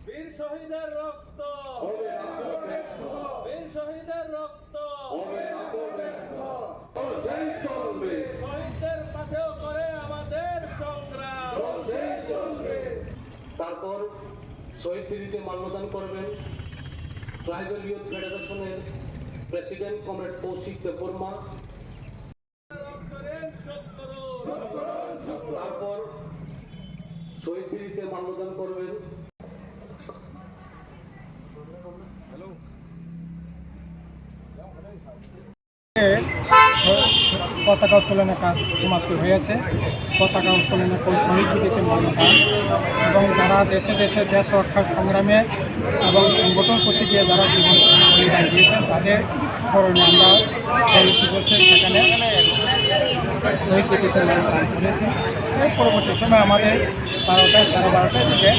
বীর শহীদের রক্ত, বীর শহীদের রক্ত, শহীদদের পাথেও করে আমাদের সংগ্রাম। তারপর শহীদ বেদিতে মাল্যদান করবেন ট্রাইবাল ইউথ ফেডারেশনের প্রেসিডেন্ট কমরেড কৌশিক দেববর্মা। তারপর শহীদ বেদিতে মাল্যদান করবেন পতাকা উত্তোলনের কাজ সমাপ্তি হয়েছে। পতাকা উত্তোলনের পর শহীদ বেদিতে মাল্যদান এবং যারা দেশে দেশে দেশ রক্ষার সংগ্রামে এবং সংগঠন করতে গিয়ে যারা জীবন বলিদান দিয়েছেন তাদের স্মরণে আমরা শহীদ দিবসে সেখানে শহীদ বেদিতে মাল্যদান করেছি। এর পরবর্তী সময় আমাদের 12টা 12:30 থেকে